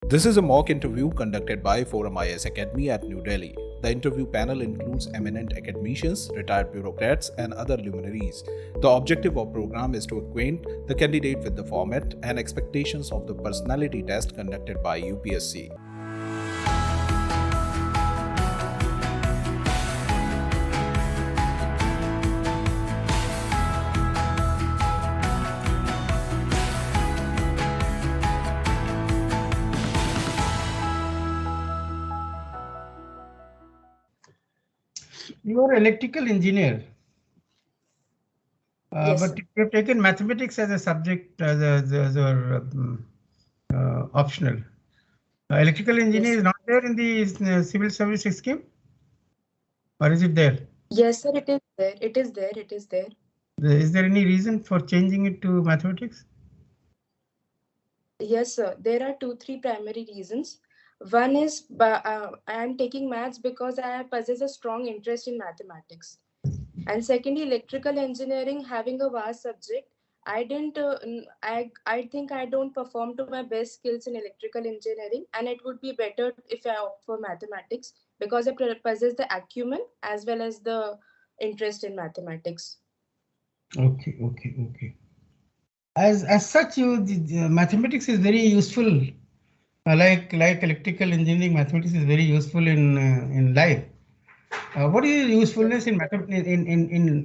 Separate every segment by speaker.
Speaker 1: This is a mock interview conducted by ForumIAS Academy at New Delhi. The interview panel includes eminent academicians, retired bureaucrats, and other luminaries. The objective of the program is to acquaint the candidate with the format and expectations of the personality test conducted by UPSC.
Speaker 2: You are an electrical engineer,
Speaker 3: Yes,
Speaker 2: but you have taken mathematics as a subject as optional. Electrical engineer
Speaker 3: Yes.
Speaker 2: is not there in the civil services scheme, or is it there?
Speaker 3: Yes, sir, it is there. It is there. It is there.
Speaker 2: Is there any reason for changing it to mathematics?
Speaker 3: Yes, sir. There are 2-3 primary reasons. One is I am taking maths because I possess a strong interest in mathematics. And secondly, electrical engineering having a vast subject, I didn't. I think I don't perform to my best skills in electrical engineering, and it would be better if I opt for mathematics because I possess the acumen as well as the interest in mathematics.
Speaker 2: Okay. As such, the mathematics is very useful. Like electrical engineering, mathematics is very useful in life. What is the usefulness in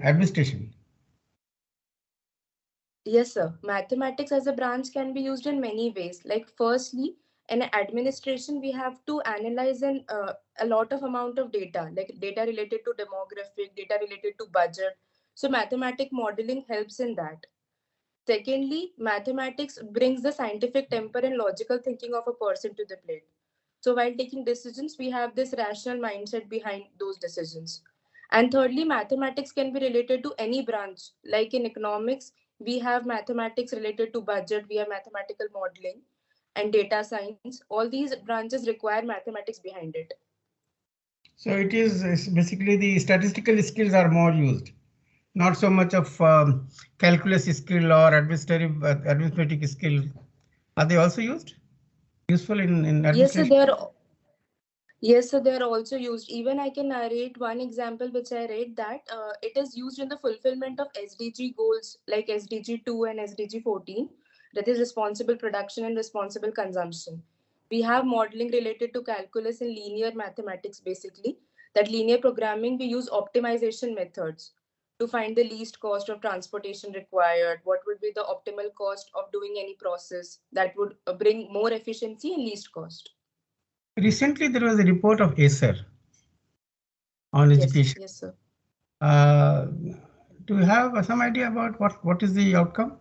Speaker 2: administration?
Speaker 3: Yes, sir. Mathematics as a branch can be used in many ways. Like firstly, in administration, we have to analyze a lot of amount of data, like data related to demographic, data related to budget. So mathematic modeling helps in that. Secondly, mathematics brings the scientific temper and logical thinking of a person to the plate. So while taking decisions, we have this rational mindset behind those decisions. And thirdly, mathematics can be related to any branch. Like in economics, we have mathematics related to budget, we have mathematical modeling and data science. All these branches require mathematics behind it.
Speaker 2: So it is basically the statistical skills are more used, not so much of calculus skill or arithmetic skill. Are they also useful in
Speaker 3: Yes, so
Speaker 2: administration?
Speaker 3: they are also used. Even I can narrate one example which I read that it is used in the fulfillment of SDG goals like SDG 2 and SDG 14, that is responsible production and responsible consumption. We have modeling related to calculus and linear mathematics basically. That linear programming, we use optimization methods to find the least cost of transportation required, what would be the optimal cost of doing any process that would bring more efficiency and least cost.
Speaker 2: Recently, there was a report of Acer on education.
Speaker 3: Yes, sir.
Speaker 2: Do you have some idea about what is the outcome?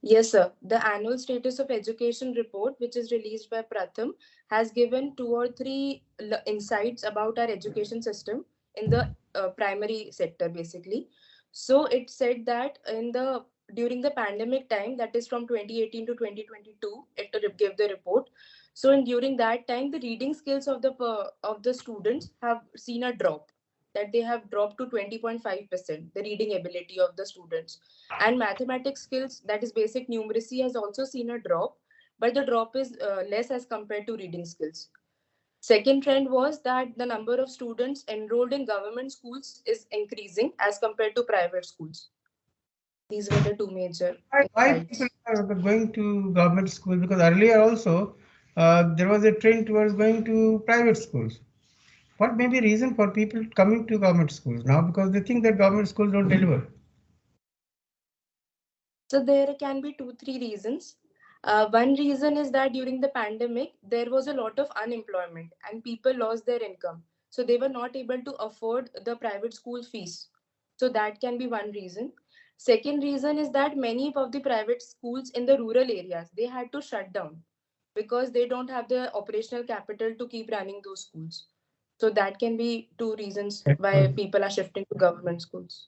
Speaker 3: Yes, sir. The annual status of education report, which is released by Pratham, has given 2 or 3 insights about our education system in the primary sector, basically. So it said that during the pandemic time, that is from 2018 to 2022, it gave the report. So during that time, the reading skills of the students have seen a drop. That they have dropped to 20.5%, the reading ability of the students. And mathematics skills, that is basic numeracy, has also seen a drop, but the drop is less as compared to reading skills. Second trend was that the number of students enrolled in government schools is increasing as compared to private schools. These were the 2 major
Speaker 2: Why
Speaker 3: insights.
Speaker 2: people are going to government schools? Because earlier also there was a trend towards going to private schools. What may be reason for people coming to government schools now? Because they think that government schools don't deliver.
Speaker 3: So there can be 2-3 reasons. One reason is that during the pandemic, there was a lot of unemployment and people lost their income. So they were not able to afford the private school fees. So that can be one reason. Second reason is that many of the private schools in the rural areas, they had to shut down because they don't have the operational capital to keep running those schools. So that can be 2 reasons why people are shifting to government schools.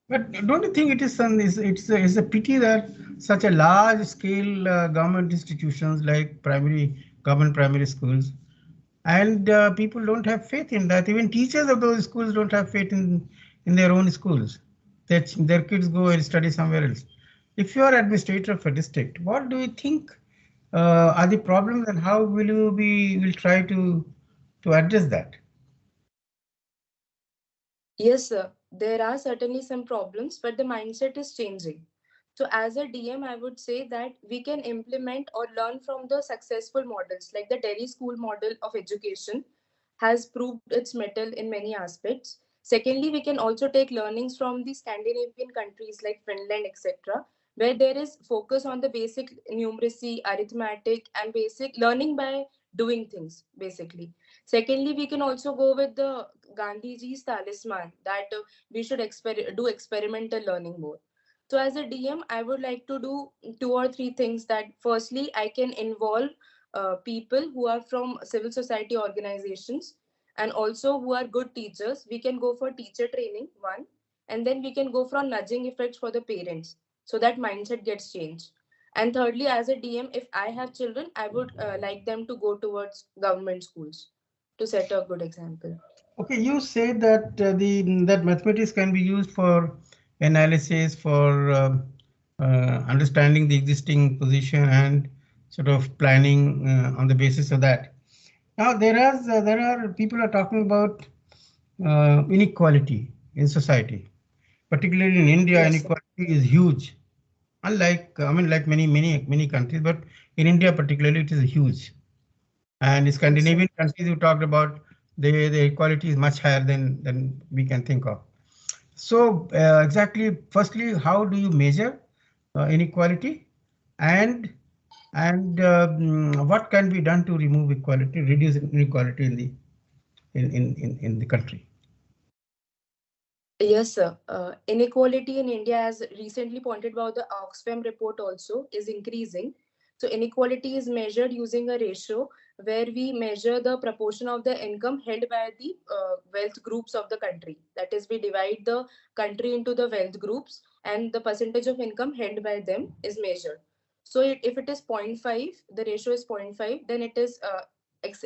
Speaker 2: But don't you think it is it's a pity that such a large scale government institutions like government primary schools and people don't have faith in that. Even teachers of those schools don't have faith in their own schools. Their kids go and study somewhere else. If you are administrator of a district, what do you think are the problems, and how will you will try to address that?
Speaker 3: Yes, sir. There are certainly some problems, but the mindset is changing. So, as a DM, I would say that we can implement or learn from the successful models, like the Delhi school model of education has proved its mettle in many aspects. Secondly, we can also take learnings from the Scandinavian countries like Finland, etc., where there is focus on the basic numeracy, arithmetic, and basic learning by doing things, basically. Secondly, we can also go with the Gandhiji's talisman that we should do experimental learning more. So, as a DM, I would like to do two or three things. That firstly, I can involve people who are from civil society organizations and also who are good teachers. We can go for teacher training, one, and then we can go for nudging effects for the parents so that mindset gets changed. And thirdly, as a DM, if I have children, I would like them to go towards government schools to set a good example.
Speaker 2: Okay, you say that that mathematics can be used for analysis, for understanding the existing position and sort of planning on the basis of that. Now there are people are talking about inequality in society, particularly in India.
Speaker 3: Yes, sir.
Speaker 2: Inequality is huge. Unlike I mean, like many countries, but in India particularly, it is huge. And
Speaker 3: Yes, sir.
Speaker 2: Scandinavian countries you talked about, the equality is much higher than we can think of. So exactly, firstly, how do you measure inequality, and what can be done to remove equality, reduce inequality in the in the country?
Speaker 3: Yes, sir. Inequality in India, as recently pointed out the Oxfam report, also is increasing. So, inequality is measured using a ratio where we measure the proportion of the income held by the wealth groups of the country. That is, we divide the country into the wealth groups, and the percentage of income held by them is measured. So, if it is zero point 0.5, the ratio is zero point 0.5, then it is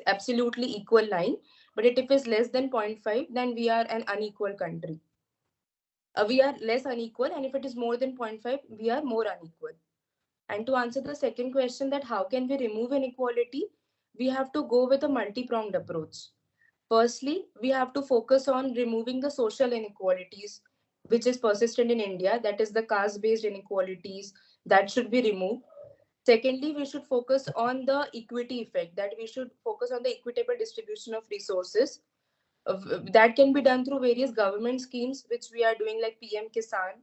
Speaker 3: absolutely equal line. But if it is less than zero point 0.5, then we are an unequal country. We are less unequal, and if it is more than zero point 0.5, we are more unequal. And to answer the second question, that how can we remove inequality, we have to go with a multi-pronged approach. Firstly, we have to focus on removing the social inequalities which is persistent in India, that is the caste based inequalities, that should be removed. Secondly, we should focus on the equity effect, that we should focus on the equitable distribution of resources. That can be done through various government schemes which we are doing, like PM Kisan.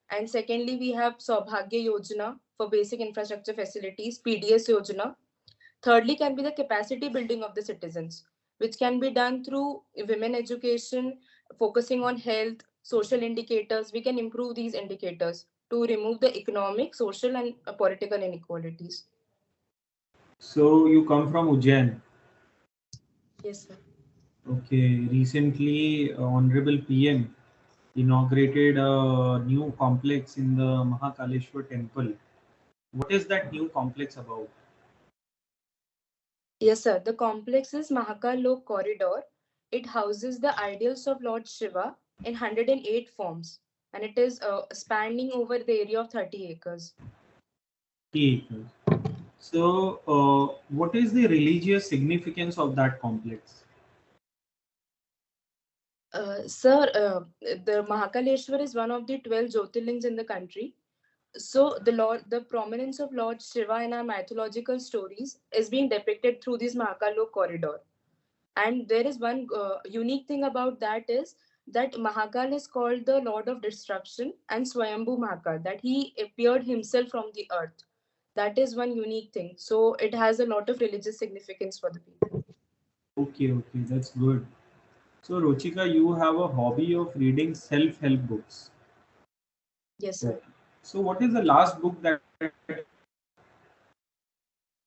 Speaker 3: And secondly, we have Saubhagya Yojana for basic infrastructure facilities, PDS Yojana. Thirdly, can be the capacity building of the citizens, which can be done through women education, focusing on health, social indicators. We can improve these indicators to remove the economic, social, and political inequalities.
Speaker 4: So you come from Ujjain.
Speaker 3: Yes, sir.
Speaker 4: Okay. Recently, Honorable PM inaugurated a new complex in the Mahakaleshwar temple. What is that new complex about?
Speaker 3: Yes, sir. The complex is Mahakal Lok Corridor. It houses the ideals of Lord Shiva in 108 forms, and it is spanning over the area of 30 acres.
Speaker 4: 30 acres. So, what is the religious significance of that complex?
Speaker 3: Sir, the Mahakaleshwar is one of the 12 Jyotirlings in the country. So the prominence of Lord Shiva in our mythological stories is being depicted through this Mahakal Lok corridor. And there is one unique thing about that is that Mahakal is called the Lord of Destruction and Swayambhu Mahakal, that he appeared himself from the earth. That is one unique thing. So it has a lot of religious significance for the people.
Speaker 4: Okay, okay, that's good. So, Rochika, you have a hobby of reading self-help books.
Speaker 3: Yes, sir.
Speaker 4: Okay. So, what is the last book that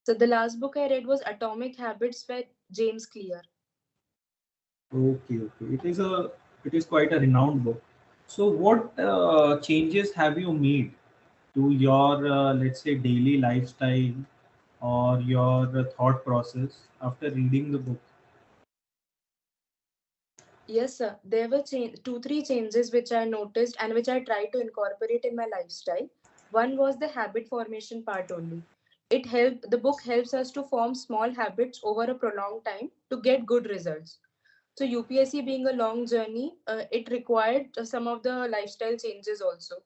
Speaker 3: So the last book I read was Atomic Habits by James Clear.
Speaker 4: Okay, okay. It is quite a renowned book. So, what changes have you made to your let's say daily lifestyle or your thought process after reading the book?
Speaker 3: Yes, sir. There were two, three changes which I noticed and which I tried to incorporate in my lifestyle. One was the habit formation part only. The book helps us to form small habits over a prolonged time to get good results. So UPSC being a long journey, it required some of the lifestyle changes also.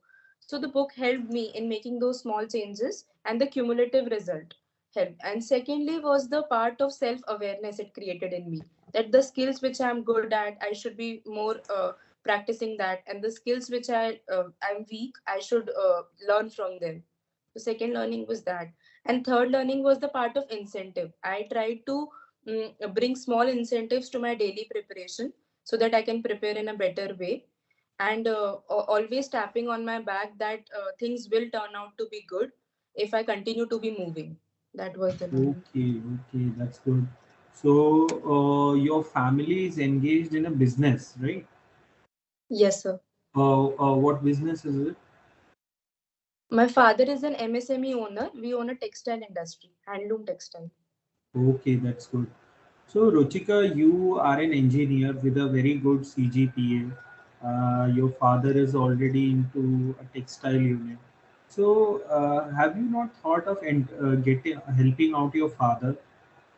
Speaker 3: So the book helped me in making those small changes, and the cumulative result helped. And secondly was the part of self-awareness it created in me, that the skills which I'm good at, I should be more practicing that, and the skills which I'm weak, I should learn from them. The second learning was that. And third learning was the part of incentive. I tried to bring small incentives to my daily preparation so that I can prepare in a better way, and always tapping on my back that things will turn out to be good if I continue to be moving. That was the learning.
Speaker 4: Okay, okay, that's good. So, your family is engaged in a business, right?
Speaker 3: Yes, sir.
Speaker 4: What business is it?
Speaker 3: My father is an MSME owner. We own a textile industry, handloom textile.
Speaker 4: Okay, that's good. So, Rochika, you are an engineer with a very good CGPA. Your father is already into a textile unit. So, have you not thought of getting helping out your father,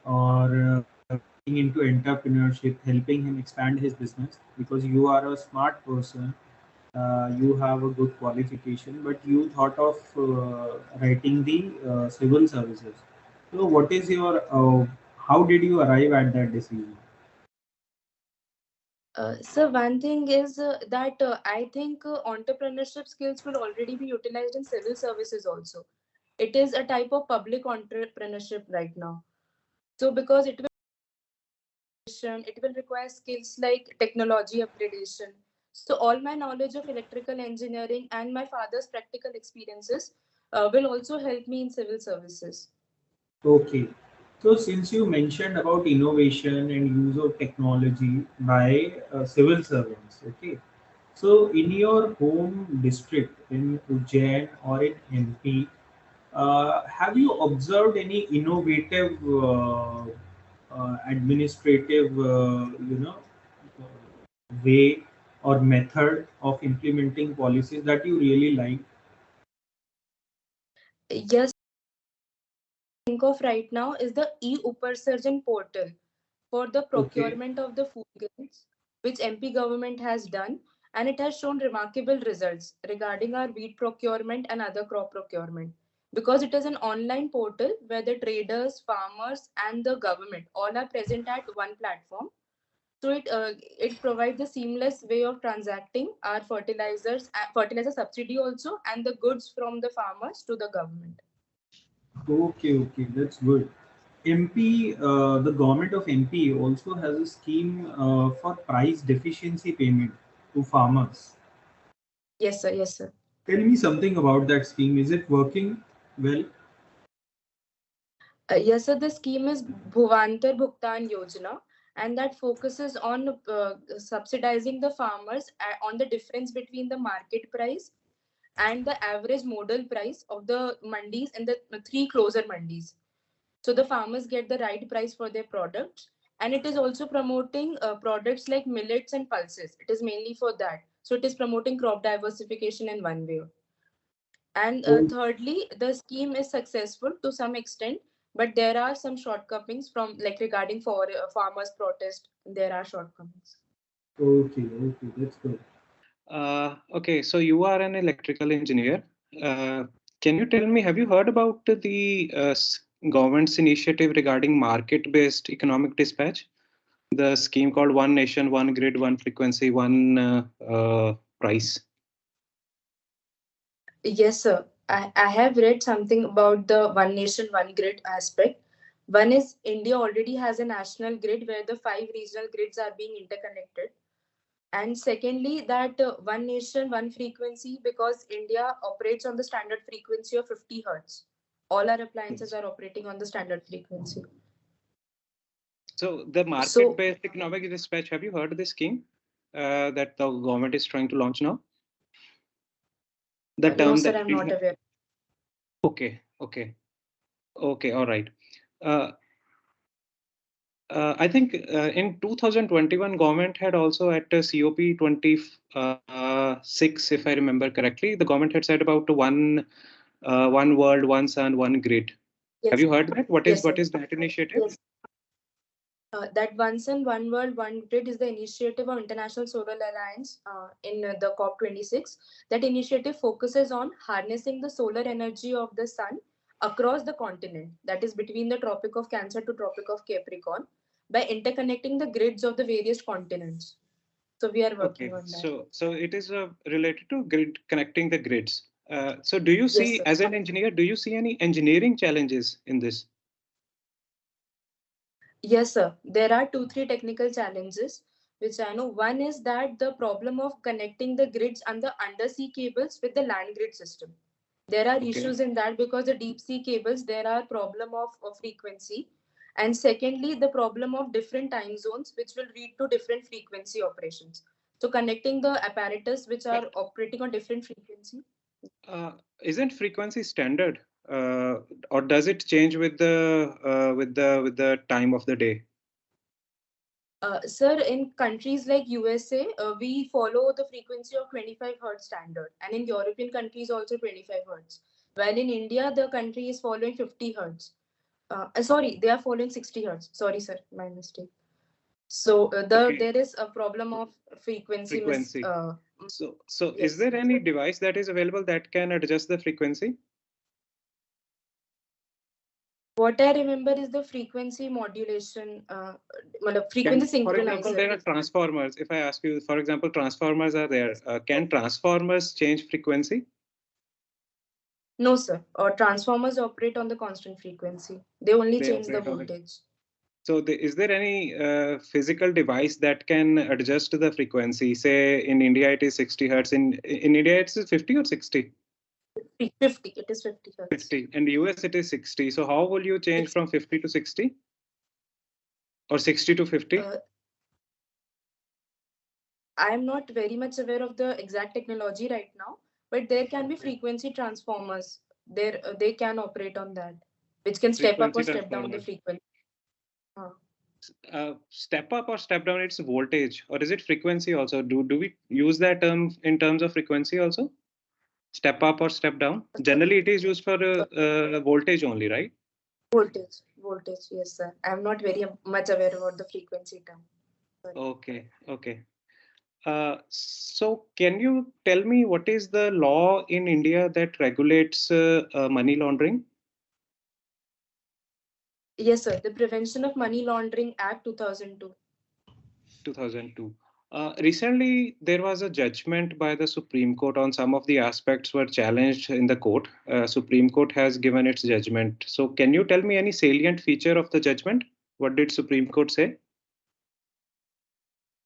Speaker 4: or getting into entrepreneurship, helping him expand his business? Because you are a smart person, you have a good qualification, but you thought of writing the civil services. So, what is your how did you arrive at that decision?
Speaker 3: So one thing is that I think entrepreneurship skills will already be utilized in civil services also. It is a type of public entrepreneurship right now. So because it will require skills like technology upgradation. So all my knowledge of electrical engineering and my father's practical experiences will also help me in civil services.
Speaker 4: Okay. So, since you mentioned about innovation and use of technology by civil servants, okay. So, in your home district in Ujjain or in MP, have you observed any innovative administrative, way or method of implementing policies that you really like?
Speaker 3: Yes, think of right now is the e-Upasarjan portal for the
Speaker 4: Okay.
Speaker 3: procurement of the food grains, which MP government has done, and it has shown remarkable results regarding our wheat procurement and other crop procurement. Because it is an online portal where the traders, farmers, and the government all are present at one platform. So it provides a seamless way of transacting our fertilizer subsidy also, and the goods from the farmers to the government.
Speaker 4: Okay, okay, that's good. MP, the government of MP also has a scheme for price deficiency payment to farmers.
Speaker 3: Yes, sir. Yes, sir.
Speaker 4: Tell me something about that scheme. Is it working well?
Speaker 3: Yes, sir. The scheme is Bhuvantar Bhugtan Yojana, and that focuses on subsidizing the farmers on the difference between the market price and the average modal price of the mandis and the three closer mandis. So the farmers get the right price for their products, and it is also promoting products like millets and pulses. It is mainly for that. So it is promoting crop diversification in one way. And
Speaker 4: Oh,
Speaker 3: thirdly, the scheme is successful to some extent, but there are some shortcomings from like regarding for farmers' protest. There are shortcomings.
Speaker 4: okay, okay, that's good.
Speaker 5: Okay, so you are an electrical engineer. Uh, can you tell me, have you heard about the government's initiative regarding market-based economic dispatch? The scheme called One Nation, One Grid, One Frequency, One Price.
Speaker 3: Yes, sir. I have read something about the One Nation, One Grid aspect. One is India already has a national grid where the five regional grids are being interconnected. And secondly, that One Nation, One Frequency, because India operates on the standard frequency of 50 hertz. All our appliances are operating on the standard frequency.
Speaker 5: So the
Speaker 3: So,
Speaker 5: market-based economic dispatch, have you heard of this scheme that the government is trying to launch now? The
Speaker 3: no,
Speaker 5: term
Speaker 3: sir,
Speaker 5: that
Speaker 3: I'm not aware.
Speaker 5: okay, okay, okay, all right. Uh, I think in 2021, government had also at COP 26, if I remember correctly, the government had said about one world, one sun, one grid.
Speaker 3: Yes.
Speaker 5: Have you heard that? What is
Speaker 3: Yes, sir.
Speaker 5: that initiative?
Speaker 3: Yes. That One Sun, One World, One Grid is the initiative of International Solar Alliance in the COP26. That initiative focuses on harnessing the solar energy of the sun across the continent, that is between the Tropic of Cancer to Tropic of Capricorn, by interconnecting the grids of the various continents. So we are working
Speaker 5: Okay,
Speaker 3: on that.
Speaker 5: so it is related to grid, connecting the grids. So do you
Speaker 3: Yes,
Speaker 5: see,
Speaker 3: sir.
Speaker 5: as an engineer, do you see any engineering challenges in this?
Speaker 3: Yes, sir. There are 2, 3 technical challenges which I know. One is that the problem of connecting the grids and the undersea cables with the land grid system. There are
Speaker 5: Okay.
Speaker 3: issues in that because the deep sea cables, there are problem of frequency. And secondly, the problem of different time zones, which will lead to different frequency operations. So connecting the apparatus which are
Speaker 5: But
Speaker 3: operating on different frequency.
Speaker 5: isn't frequency standard, or does it change with the time of the day?
Speaker 3: Sir, in countries like USA, we follow the frequency of 25 hertz standard, and in European countries also 25 hertz. While in India, the country is following 50 hertz. Sorry, they are following 60 hertz. Sorry, sir, my mistake. So
Speaker 5: Okay,
Speaker 3: there is a problem of frequency.
Speaker 5: frequency. So is
Speaker 3: Yes.
Speaker 5: there any device that is available that can adjust the frequency?
Speaker 3: What I remember is the frequency modulation, frequency
Speaker 5: For example,
Speaker 3: synchronizer.
Speaker 5: there are transformers. If I ask you, for example, transformers are there. Can transformers change frequency?
Speaker 3: No, sir. Or transformers operate on the constant frequency. They only
Speaker 5: They
Speaker 3: change the
Speaker 5: operate on the.
Speaker 3: voltage.
Speaker 5: So is there any physical device that can adjust the frequency? Say in India it is 60 hertz. In India it's 50 or 60?
Speaker 3: 50. It is 50 hertz.
Speaker 5: 50. In the US it is 60. So how will you change from 50 to 60? Or 60 to 50?
Speaker 3: I am not very much aware of the exact technology right now, but there can be frequency transformers. There they can operate on that, which can step up
Speaker 5: Frequency
Speaker 3: or step down the
Speaker 5: transformers.
Speaker 3: frequency.
Speaker 5: Step up or step down, it's voltage, or is it frequency also? Do we use that term in terms of frequency also? Step up or step down? Generally, it is used for voltage only, right?
Speaker 3: Voltage. Yes, sir. I am not very much aware about the frequency term. Sorry.
Speaker 5: Okay. So can you tell me what is the law in India that regulates money laundering?
Speaker 3: Yes, sir. The Prevention of Money Laundering Act 2002.
Speaker 5: 2002. Recently, there was a judgment by the Supreme Court on some of the aspects were challenged in the court. Supreme Court has given its judgment. So can you tell me any salient feature of the judgment? What did Supreme Court say?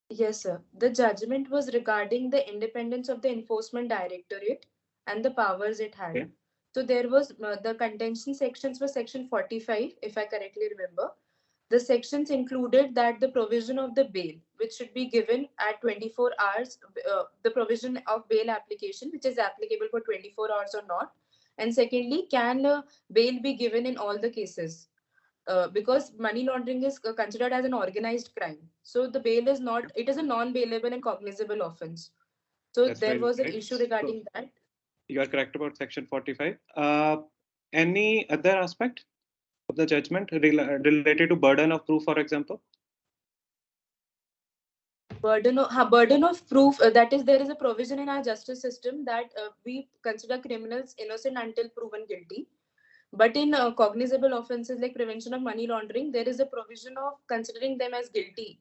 Speaker 3: Yes, sir. The judgment was regarding the independence of the Enforcement Directorate and the powers it had.
Speaker 5: Okay.
Speaker 3: So there was the contention sections were section 45, if I correctly remember. The sections included that the provision of the bail, which should be given at 24 hours, the provision of bail application, which is applicable for 24 hours or not. And secondly, can bail be given in all the cases? Because money laundering is considered as an organized crime. So the bail is not, it is a non-bailable and cognizable offense. So
Speaker 5: That's
Speaker 3: there
Speaker 5: very
Speaker 3: was an
Speaker 5: right.
Speaker 3: issue regarding that.
Speaker 5: You are correct about section 45. Any other aspect of the judgment related to burden of proof, for example?
Speaker 3: Burden of proof, that is, there is a provision in our justice system that we consider criminals innocent until proven guilty. But in cognizable offenses like prevention of money laundering, there is a provision of considering them as guilty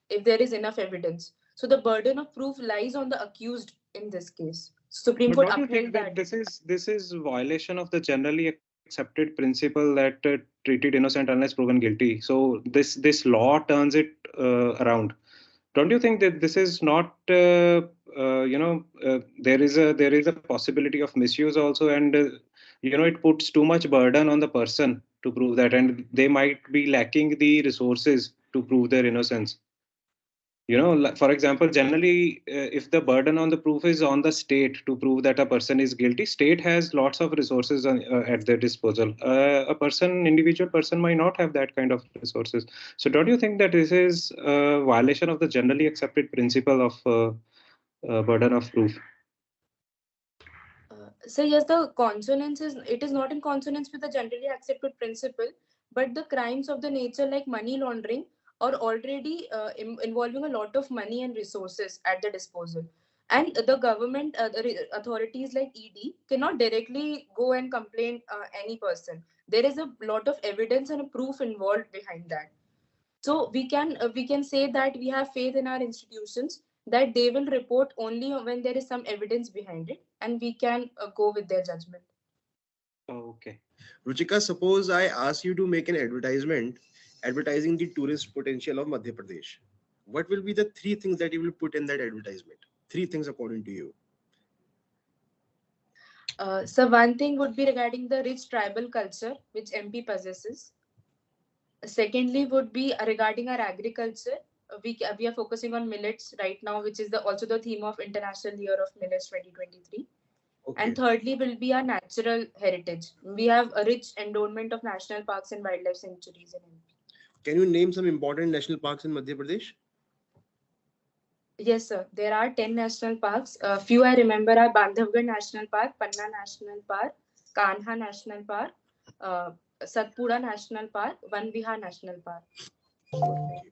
Speaker 3: if there is enough evidence. So the burden of proof lies on the accused in this case. Supreme
Speaker 5: But
Speaker 3: Court
Speaker 5: don't you
Speaker 3: upheld
Speaker 5: think that
Speaker 3: that.
Speaker 5: this is violation of the generally accepted principle that treated innocent unless proven guilty? So this law turns it around. Don't you think that this is not there is a possibility of misuse also, and it puts too much burden on the person to prove that, and they might be lacking the resources to prove their innocence. For example, generally, if the burden on the proof is on the state to prove that a person is guilty, state has lots of resources at their disposal. Individual person might not have that kind of resources. So don't you think that this is a violation of the generally accepted principle of burden of proof?
Speaker 3: So yes, the consonance it is not in consonance with the generally accepted principle, but the crimes of the nature like money laundering are already involving a lot of money and resources at the disposal. And the government, authorities like ED cannot directly go and complain any person. There is a lot of evidence and a proof involved behind that. So we can say that we have faith in our institutions that they will report only when there is some evidence behind it, and we can go with their judgment.
Speaker 5: Okay.
Speaker 6: Ruchika, suppose I ask you to make an advertisement advertising the tourist potential of Madhya Pradesh. What will be the three things that you will put in that advertisement? Three things according to you.
Speaker 3: So one thing would be regarding the rich tribal culture which MP possesses. Secondly, would be regarding our agriculture. We are focusing on millets right now, which is also the theme of International Year of Millets 2023.
Speaker 6: Okay.
Speaker 3: And thirdly will be our natural heritage. We have a rich endowment of national parks and wildlife sanctuaries in MP.
Speaker 6: Can you name some important national parks in Madhya Pradesh?
Speaker 3: Yes, sir. There are 10 national parks. Few I remember are Bandhavgarh National Park, Panna National Park, Kanha National Park, Satpura National Park, Van Vihar National Park.
Speaker 6: Okay.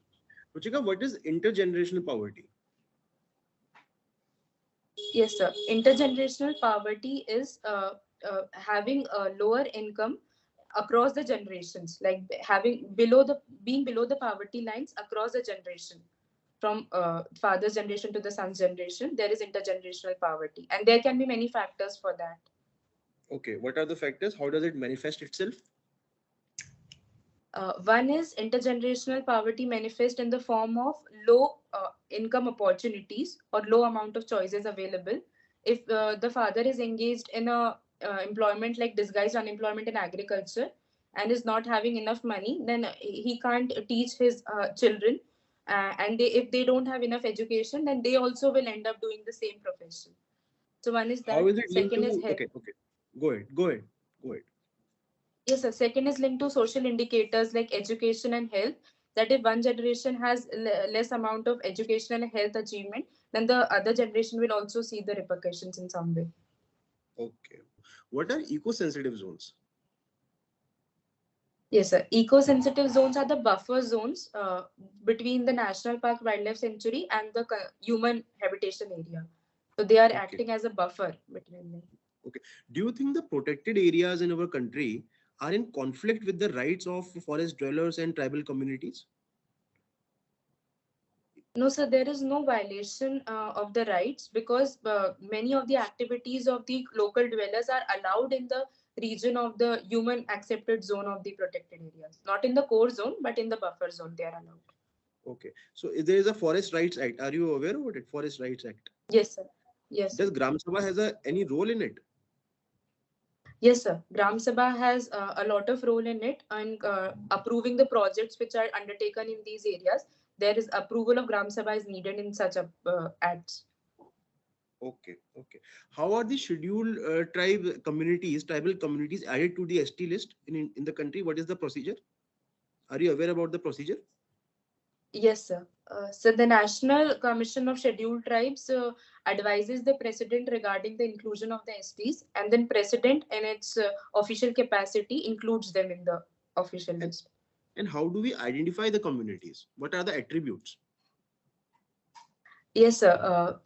Speaker 6: Ruchika, what is intergenerational poverty?
Speaker 3: Yes, sir. Intergenerational poverty is having a lower income across the generations, like being below the poverty lines across the generation. From father's generation to the son's generation, there is intergenerational poverty, and there can be many factors for that.
Speaker 6: Okay. What are the factors? How does it manifest itself?
Speaker 3: One is intergenerational poverty manifest in the form of low income opportunities or low amount of choices available. If the father is engaged in a employment like disguised unemployment in agriculture and is not having enough money, then he can't teach his children. And if they don't have enough education, then they also will end up doing the same profession. So one is
Speaker 6: How
Speaker 3: that.
Speaker 6: is it linked
Speaker 3: Second is
Speaker 6: to?
Speaker 3: health.
Speaker 6: Okay. Okay. Go ahead. Go ahead. Go ahead.
Speaker 3: Yes, sir. Second is linked to social indicators like education and health. That if one generation has less amount of education and health achievement, then the other generation will also see the repercussions in some way.
Speaker 6: Okay. What are eco-sensitive zones?
Speaker 3: Yes, sir. Eco-sensitive zones are the buffer zones between the National Park Wildlife Sanctuary and the human habitation area. So they are
Speaker 6: Okay.
Speaker 3: acting as a buffer between them.
Speaker 6: Okay. Do you think the protected areas in our country are in conflict with the rights of forest dwellers and tribal communities?
Speaker 3: No, sir, there is no violation of the rights because many of the activities of the local dwellers are allowed in the region of the human accepted zone of the protected areas. Not in the core zone, but in the buffer zone, they are allowed.
Speaker 6: Okay. So if there is a Forest Rights Act. Are you aware about it? Forest Rights Act.
Speaker 3: Yes, sir. Yes, sir.
Speaker 6: Does Gram Sabha has any role in it?
Speaker 3: Yes, sir. Gram Sabha has a lot of role in it and approving the projects which are undertaken in these areas. There is approval of Gram Sabha is needed in such acts.
Speaker 6: Okay. Okay. How are the scheduled tribal communities added to the ST list in the country? What is the procedure? Are you aware about the procedure?
Speaker 3: Yes, sir. So the National Commission of Scheduled Tribes advises the president regarding the inclusion of the STs, and then president in its official capacity includes them in the official
Speaker 6: And,
Speaker 3: list.
Speaker 6: and how do we identify the communities? What are the attributes?
Speaker 3: Yes, sir.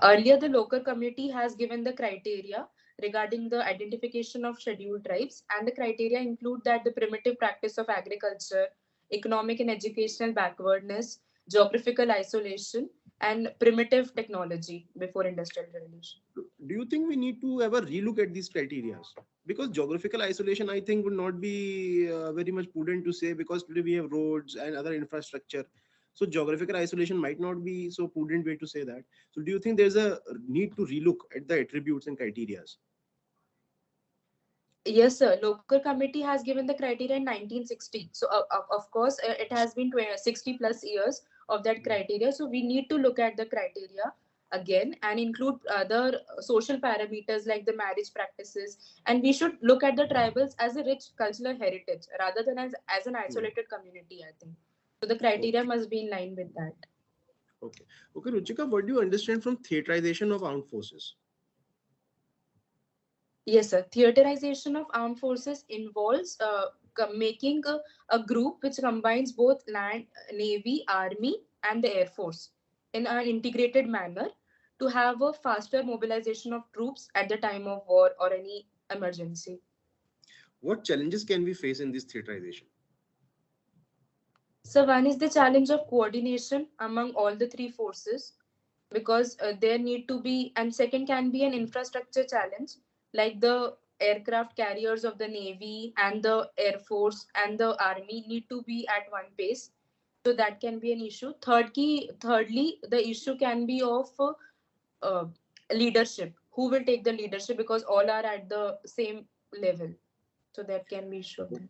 Speaker 3: Earlier, the local committee has given the criteria regarding the identification of scheduled tribes, and the criteria include that the primitive practice of agriculture, economic and educational backwardness, geographical isolation, and primitive technology before industrial revolution.
Speaker 6: Do you think we need to ever relook at these criteria? Because geographical isolation, I think, would not be very much prudent to say, because today we have roads and other infrastructure. So geographical isolation might not be so prudent way to say that. So do you think there's a need to relook at the attributes and criteria?
Speaker 3: Yes, sir. Local committee has given the criteria in 1960. So, of course, it has been 60 plus years of that criteria. So, we need to look at the criteria again and include other social parameters like the marriage practices. And we should look at the tribals as a rich cultural heritage rather than as an isolated community, I think. So, the criteria
Speaker 6: Okay.
Speaker 3: must be in line with that.
Speaker 6: Okay. Okay, Ruchika, what do you understand from theatreization of armed forces?
Speaker 3: Yes, sir. Theatreization of armed forces involves making a group which combines both land, navy, army, and the air force in an integrated manner to have a faster mobilization of troops at the time of war or any emergency.
Speaker 6: What challenges can we face in this theaterization?
Speaker 3: So one is the challenge of coordination among all the three forces because there need to be, and second can be an infrastructure challenge like the aircraft carriers of the navy and the air force and the army need to be at one pace, so that can be an issue. Thirdly, the issue can be of uh, leadership, who will take the leadership because all are at the same level, so that can be issue of that.